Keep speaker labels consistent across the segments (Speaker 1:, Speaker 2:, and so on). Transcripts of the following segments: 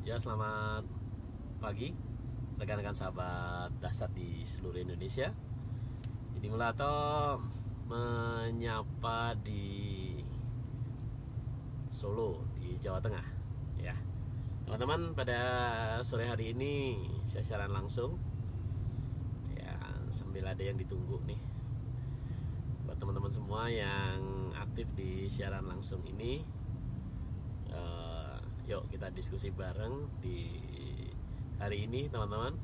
Speaker 1: Ya, selamat pagi rekan-rekan sahabat Dasar di seluruh Indonesia. Ini Mulato menyapa di Solo di Jawa Tengah. Ya, teman-teman, pada sore hari ini saya siaran langsung. Ya, sambil ada yang ditunggu nih. Buat teman-teman semua yang aktif di siaran langsung ini, yuk kita diskusi bareng di hari ini, teman-teman.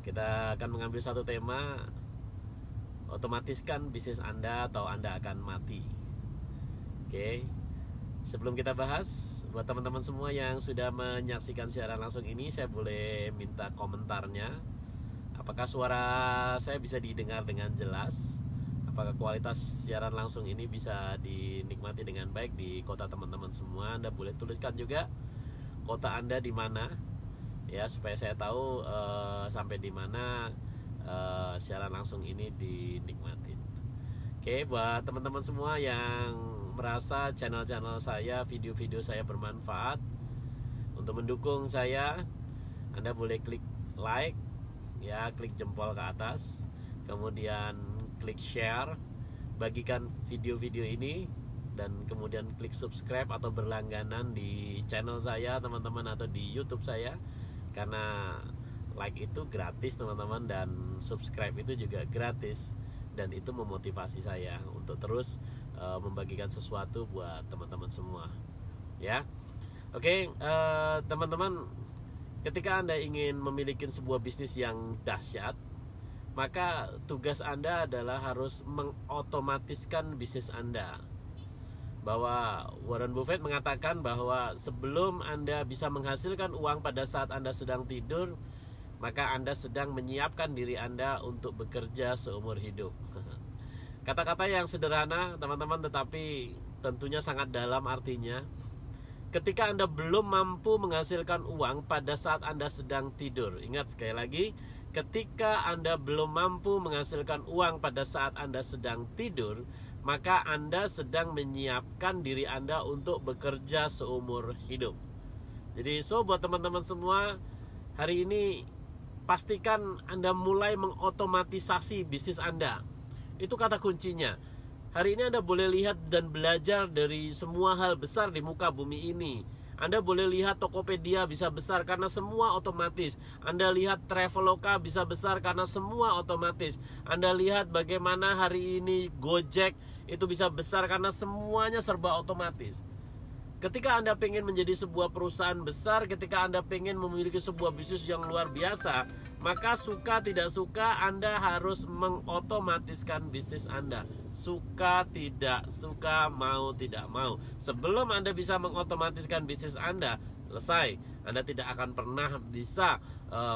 Speaker 1: Kita akan mengambil satu tema, otomatiskan bisnis Anda atau Anda akan mati. Oke. Sebelum kita bahas, buat teman-teman semua yang sudah menyaksikan siaran langsung ini, saya boleh minta komentarnya. Apakah suara saya bisa didengar dengan jelas? Apakah kualitas siaran langsung ini bisa dinikmati dengan baik di kota teman-teman semua? Anda boleh tuliskan juga kota Anda di mana, ya, supaya saya tahu sampai di mana siaran langsung ini dinikmatin. Oke, buat teman-teman semua yang merasa channel-channel saya, video-video saya bermanfaat, untuk mendukung saya, Anda boleh klik like, ya, klik jempol ke atas, kemudian klik share, bagikan video-video ini, dan kemudian klik subscribe atau berlangganan di channel saya, teman-teman, atau di YouTube saya. Karena like itu gratis, teman-teman, dan subscribe itu juga gratis, dan itu memotivasi saya untuk terus membagikan sesuatu buat teman-teman semua, ya. Oke, teman-teman, ketika Anda ingin memiliki sebuah bisnis yang dahsyat, maka tugas Anda adalah harus mengotomatiskan bisnis Anda. Bahwa Warren Buffett mengatakan bahwa sebelum Anda bisa menghasilkan uang pada saat Anda sedang tidur, maka Anda sedang menyiapkan diri Anda untuk bekerja seumur hidup. Kata-kata yang sederhana, teman-teman, tetapi tentunya sangat dalam artinya. Ketika Anda belum mampu menghasilkan uang pada saat Anda sedang tidur, ingat sekali lagi, ketika Anda belum mampu menghasilkan uang pada saat Anda sedang tidur, maka Anda sedang menyiapkan diri Anda untuk bekerja seumur hidup. Jadi, buat teman-teman semua, hari ini pastikan Anda mulai mengotomatisasi bisnis Anda. Itu kata kuncinya. Hari ini Anda boleh lihat dan belajar dari semua hal besar di muka bumi ini. Anda boleh lihat Tokopedia bisa besar karena semua otomatis. Anda lihat Traveloka bisa besar karena semua otomatis. Anda lihat bagaimana hari ini Gojek itu bisa besar karena semuanya serba otomatis. Ketika Anda pengen menjadi sebuah perusahaan besar, ketika Anda pengen memiliki sebuah bisnis yang luar biasa, maka suka tidak suka Anda harus mengotomatiskan bisnis Anda. Suka tidak suka, mau tidak mau. Sebelum Anda bisa mengotomatiskan bisnis Anda, selesai, Anda tidak akan pernah bisa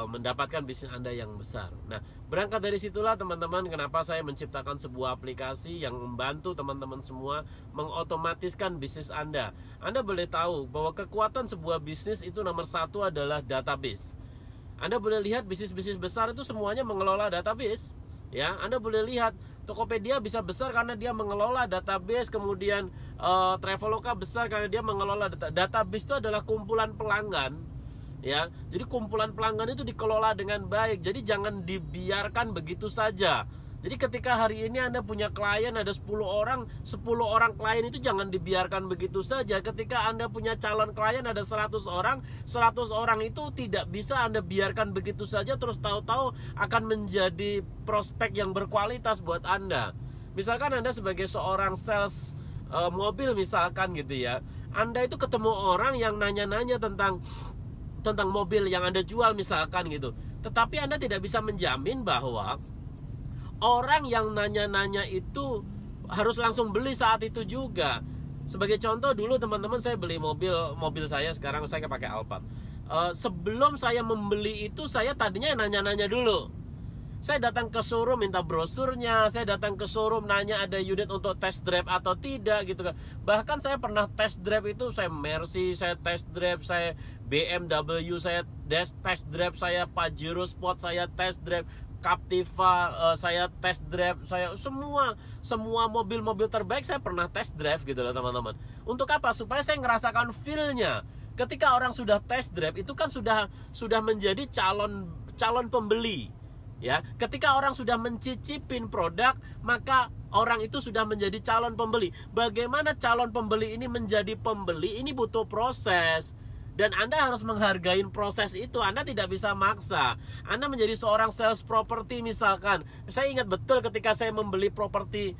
Speaker 1: mendapatkan bisnis Anda yang besar. Nah, berangkat dari situlah, teman-teman, kenapa saya menciptakan sebuah aplikasi yang membantu teman-teman semua mengotomatiskan bisnis Anda. Anda boleh tahu bahwa kekuatan sebuah bisnis itu nomor satu adalah database. Anda boleh lihat bisnis-bisnis besar itu semuanya mengelola database, ya. Anda boleh lihat Tokopedia bisa besar karena dia mengelola database, kemudian Traveloka besar karena dia mengelola database. Itu adalah kumpulan pelanggan, ya. Jadi kumpulan pelanggan itu dikelola dengan baik. Jadi jangan dibiarkan begitu saja. Jadi ketika hari ini Anda punya klien ada 10 orang klien itu jangan dibiarkan begitu saja. Ketika Anda punya calon klien ada 100 orang itu tidak bisa Anda biarkan begitu saja terus tahu-tahu akan menjadi prospek yang berkualitas buat Anda. Misalkan Anda sebagai seorang sales mobil misalkan gitu ya. Anda itu ketemu orang yang nanya-nanya tentang mobil yang Anda jual misalkan gitu. Tetapi Anda tidak bisa menjamin bahwa orang yang nanya-nanya itu harus langsung beli saat itu juga. Sebagai contoh, dulu teman-teman saya beli mobil saya, sekarang saya pakai Alphard. Sebelum saya membeli itu, saya tadinya nanya-nanya dulu. Saya datang ke showroom minta brosurnya, saya datang ke showroom nanya ada unit untuk test drive atau tidak gitu kan. Bahkan saya pernah test drive itu, saya Mercy, saya test drive, saya BMW, saya test drive, saya Pajero Sport, saya test drive Captiva, saya test drive, saya semua mobil-mobil terbaik saya pernah test drive gitu loh teman-teman. Untuk apa? Supaya saya ngerasakan feel-nya. Ketika orang sudah test drive itu kan sudah menjadi calon pembeli. Ya, ketika orang sudah mencicipin produk, maka orang itu sudah menjadi calon pembeli. Bagaimana calon pembeli ini menjadi pembeli? Ini butuh proses. Dan Anda harus menghargai proses itu. Anda tidak bisa maksa. Anda menjadi seorang sales property misalkan. Saya ingat betul ketika saya membeli properti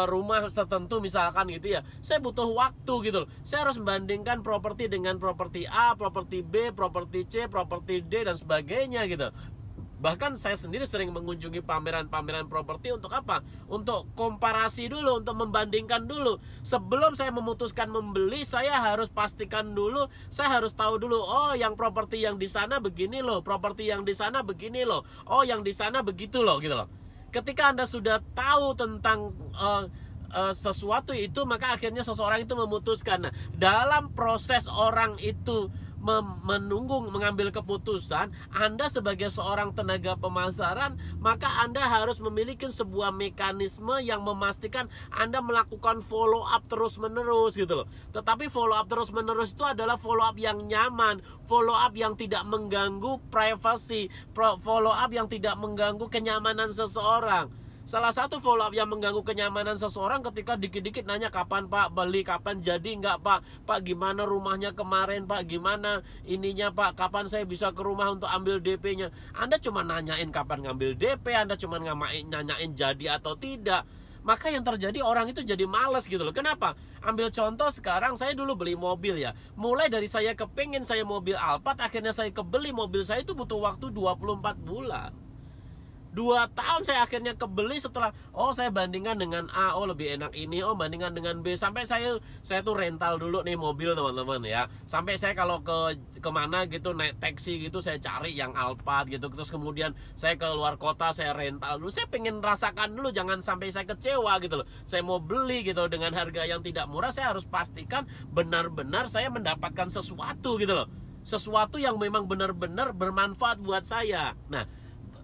Speaker 1: rumah tertentu misalkan gitu ya. Saya butuh waktu gitu loh. Saya harus membandingkan properti dengan properti A, properti B, properti C, properti D dan sebagainya gitu. Bahkan saya sendiri sering mengunjungi pameran-pameran properti untuk apa? Untuk komparasi dulu, untuk membandingkan dulu. Sebelum saya memutuskan membeli, saya harus pastikan dulu, saya harus tahu dulu, oh yang properti yang di sana begini loh, properti yang di sana begini loh, oh yang di sana begitu loh, gitu loh. Ketika Anda sudah tahu tentang sesuatu itu, maka akhirnya seseorang itu memutuskan. Nah, dalam proses orang itu mengambil keputusan, Anda sebagai seorang tenaga pemasaran, maka Anda harus memiliki sebuah mekanisme yang memastikan Anda melakukan follow up terus menerus gitu loh. Tetapi follow up terus menerus itu adalah follow up yang nyaman, follow up yang tidak mengganggu privasi, follow up yang tidak mengganggu kenyamanan seseorang. Salah satu follow up yang mengganggu kenyamanan seseorang ketika dikit-dikit nanya, kapan Pak beli, kapan jadi enggak Pak, Pak gimana rumahnya kemarin Pak, gimana ininya Pak, kapan saya bisa ke rumah untuk ambil DP-nya. Anda cuma nanyain kapan ngambil DP, Anda cuma nanyain jadi atau tidak. Maka yang terjadi orang itu jadi malas gitu loh. Kenapa? Ambil contoh sekarang, saya dulu beli mobil ya. Mulai dari saya kepingin saya mobil Alphard, akhirnya saya kebeli mobil saya itu butuh waktu 24 bulan. 2 tahun saya akhirnya kebeli setelah, oh saya bandingkan dengan A, oh lebih enak ini, oh bandingkan dengan B. Sampai saya tuh rental dulu nih mobil teman-teman ya. Sampai saya kalau kemana gitu naik taksi gitu, saya cari yang Alphard gitu. Terus kemudian saya ke luar kota, saya rental dulu. Saya pengen rasakan dulu, jangan sampai saya kecewa gitu loh. Saya mau beli gitu dengan harga yang tidak murah, saya harus pastikan benar-benar saya mendapatkan sesuatu gitu loh. Sesuatu yang memang benar-benar bermanfaat buat saya. Nah,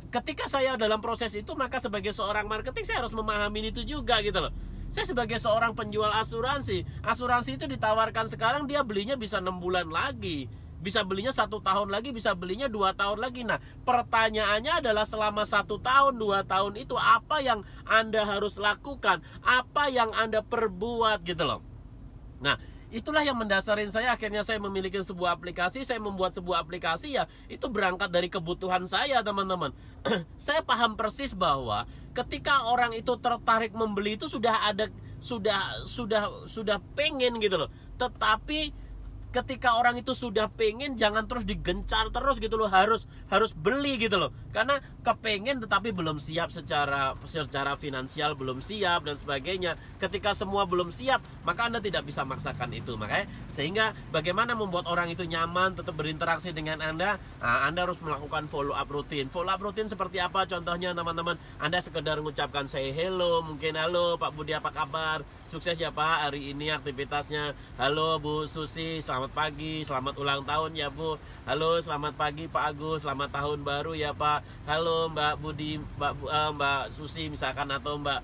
Speaker 1: ketika saya dalam proses itu, maka sebagai seorang marketing saya harus memahami itu juga gitu loh. Saya sebagai seorang penjual asuransi itu ditawarkan sekarang, dia belinya bisa 6 bulan lagi, bisa belinya 1 tahun lagi, bisa belinya 2 tahun lagi. Nah, pertanyaannya adalah selama 1 tahun, 2 tahun itu apa yang Anda harus lakukan, apa yang Anda perbuat gitu loh. Nah, itulah yang mendasarin saya, akhirnya saya memiliki sebuah aplikasi, saya membuat sebuah aplikasi ya, itu berangkat dari kebutuhan saya teman-teman. Saya paham persis bahwa ketika orang itu tertarik membeli itu sudah pengen gitu loh. Tetapi ketika orang itu sudah pengen, jangan terus digencar terus gitu loh, harus beli gitu loh. Karena kepengen tetapi belum siap secara finansial, belum siap dan sebagainya. Ketika semua belum siap, maka Anda tidak bisa maksakan itu. Makanya sehingga bagaimana membuat orang itu nyaman, tetap berinteraksi dengan Anda? Nah, Anda harus melakukan follow up rutin. Follow up rutin seperti apa contohnya teman-teman? Anda sekedar mengucapkan say hello, mungkin halo Pak Budi apa kabar? Sukses ya Pak hari ini aktivitasnya. Halo Bu Susi, selamat pagi, selamat ulang tahun ya Bu. Halo, selamat pagi Pak Agus, selamat tahun baru ya Pak. Halo Mbak Budi, Mbak Susi misalkan, atau Mbak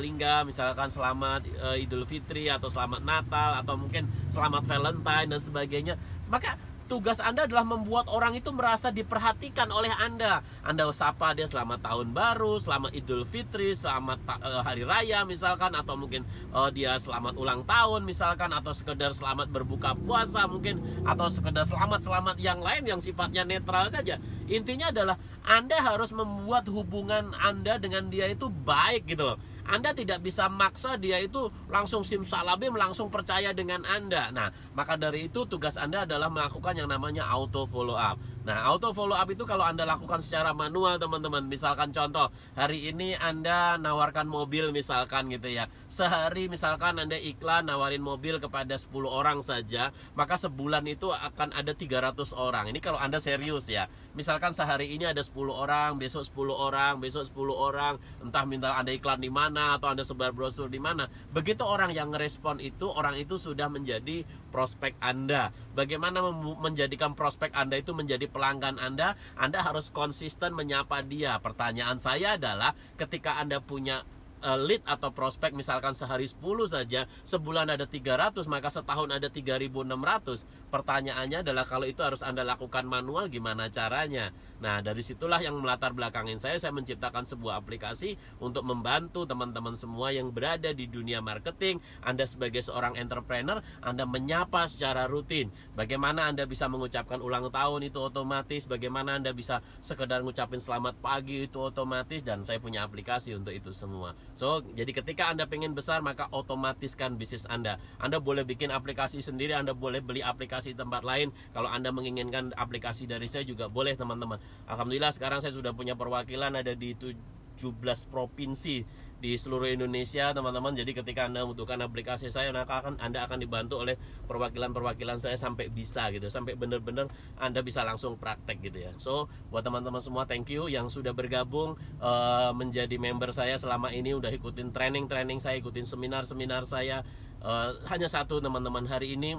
Speaker 1: Lingga misalkan, selamat Idul Fitri atau selamat Natal atau mungkin selamat Valentine dan sebagainya. Maka tugas Anda adalah membuat orang itu merasa diperhatikan oleh Anda. Anda sapa dia selamat tahun baru, selamat Idul Fitri, selamat hari raya misalkan, atau mungkin dia selamat ulang tahun misalkan, atau sekedar selamat berbuka puasa mungkin, atau sekedar selamat yang lain yang sifatnya netral saja. Intinya adalah Anda harus membuat hubungan Anda dengan dia itu baik gitu loh. Anda tidak bisa maksa dia itu langsung simsalabim, langsung percaya dengan Anda. Nah, maka dari itu tugas Anda adalah melakukan yang namanya auto follow up. Nah, auto follow up itu kalau Anda lakukan secara manual teman-teman. Misalkan contoh, hari ini Anda nawarkan mobil misalkan gitu ya. Sehari misalkan Anda iklan nawarin mobil kepada 10 orang saja, maka sebulan itu akan ada 300 orang. Ini kalau Anda serius ya. Misalkan sehari ini ada 10 orang, besok 10 orang, besok 10 orang, entah minta Anda iklan di mana atau Anda sebar brosur di mana. Begitu orang yang ngerespon itu, orang itu sudah menjadi prospek Anda. Bagaimana menjadikan prospek Anda itu menjadi pelanggan Anda harus konsisten menyapa dia. Pertanyaan saya adalah, ketika Anda punya lead atau prospek misalkan sehari 10 saja, sebulan ada 300, maka setahun ada 3.600. Pertanyaannya adalah kalau itu harus Anda lakukan manual, gimana caranya? Nah, dari situlah yang melatar belakangin saya menciptakan sebuah aplikasi untuk membantu teman-teman semua yang berada di dunia marketing. Anda sebagai seorang entrepreneur, Anda menyapa secara rutin. Bagaimana Anda bisa mengucapkan ulang tahun itu otomatis, bagaimana Anda bisa sekedar ngucapin selamat pagi itu otomatis, dan saya punya aplikasi untuk itu semua. So, jadi ketika Anda pengen besar, maka otomatiskan bisnis Anda. Anda boleh bikin aplikasi sendiri, Anda boleh beli aplikasi tempat lain. Kalau Anda menginginkan aplikasi dari saya juga boleh, teman-teman. Alhamdulillah sekarang saya sudah punya perwakilan ada di 17 provinsi di seluruh Indonesia, teman-teman. Jadi ketika Anda membutuhkan aplikasi saya, maka Anda akan dibantu oleh perwakilan-perwakilan saya sampai bisa gitu, sampai benar-benar Anda bisa langsung praktek gitu ya. So, buat teman-teman semua, thank you yang sudah bergabung menjadi member saya selama ini, udah ikutin training saya, ikutin seminar saya. Hanya satu, teman-teman, hari ini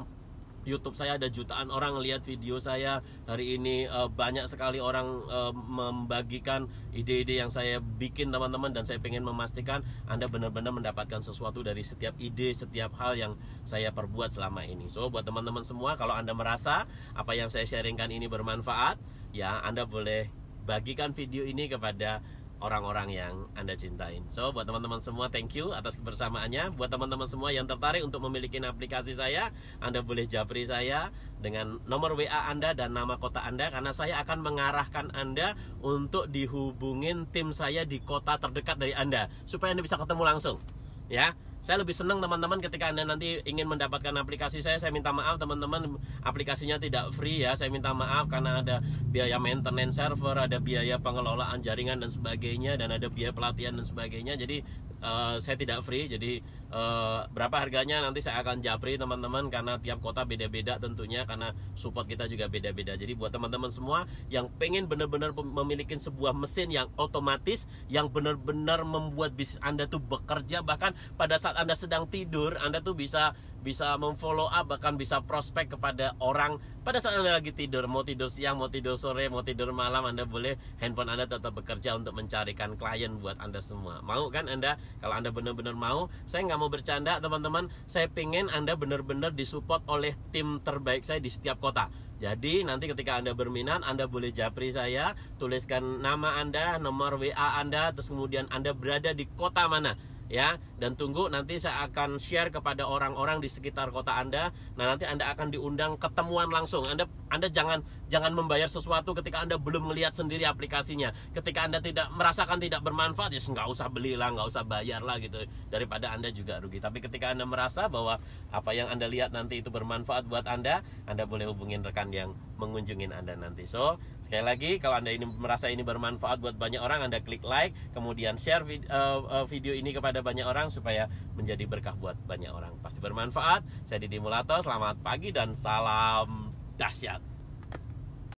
Speaker 1: YouTube saya ada jutaan orang lihat video saya. Hari ini banyak sekali orang membagikan ide-ide yang saya bikin, teman-teman, dan saya pengen memastikan Anda benar-benar mendapatkan sesuatu dari setiap ide, setiap hal yang saya perbuat selama ini. So, buat teman-teman semua, kalau Anda merasa apa yang saya sharingkan ini bermanfaat, ya Anda boleh bagikan video ini kepada orang-orang yang Anda cintain. So, buat teman-teman semua, thank you atas kebersamaannya. Buat teman-teman semua yang tertarik untuk memiliki aplikasi saya, Anda boleh japri saya dengan nomor WA Anda dan nama kota Anda, karena saya akan mengarahkan Anda untuk dihubungin tim saya di kota terdekat dari Anda, supaya Anda bisa ketemu langsung. Ya, saya lebih senang, teman-teman, ketika Anda nanti ingin mendapatkan aplikasi saya minta maaf, teman-teman, aplikasinya tidak free ya. Saya minta maaf karena ada biaya maintenance server, ada biaya pengelolaan jaringan dan sebagainya, dan ada biaya pelatihan dan sebagainya. Jadi saya tidak free. Jadi berapa harganya nanti saya akan japri, teman-teman, karena tiap kota beda-beda tentunya, karena support kita juga beda-beda. Jadi buat teman-teman semua yang pengen benar-benar memiliki sebuah mesin yang otomatis, yang benar-benar membuat bisnis Anda tuh bekerja, bahkan pada saat Anda sedang tidur, Anda tuh bisa memfollow up, bahkan bisa prospek kepada orang pada saat Anda lagi tidur. Mau tidur siang, mau tidur sore, mau tidur malam, Anda boleh, handphone Anda tetap bekerja untuk mencarikan klien buat Anda semua. Mau kan Anda? Kalau Anda benar-benar mau, saya nggak mau bercanda, teman-teman. Saya pengen Anda benar-benar disupport oleh tim terbaik saya di setiap kota. Jadi nanti ketika Anda berminat, Anda boleh japri saya, tuliskan nama Anda, nomor WA Anda, terus kemudian Anda berada di kota mana, ya, dan tunggu nanti saya akan share kepada orang-orang di sekitar kota Anda. Nah, nanti Anda akan diundang ketemuan langsung. Anda jangan membayar sesuatu ketika Anda belum melihat sendiri aplikasinya. Ketika Anda tidak merasakan tidak bermanfaat, ya nggak usah belilah, nggak usah bayar lah gitu, daripada Anda juga rugi. Tapi ketika Anda merasa bahwa apa yang Anda lihat nanti itu bermanfaat buat Anda boleh hubungin rekan yang mengunjungin Anda nanti. So, sekali lagi, kalau Anda ini merasa ini bermanfaat buat banyak orang, Anda klik like, kemudian share video ini kepada banyak orang supaya menjadi berkah buat banyak orang. Pasti bermanfaat. Saya Didi Mulato, selamat pagi dan salam dahsyat.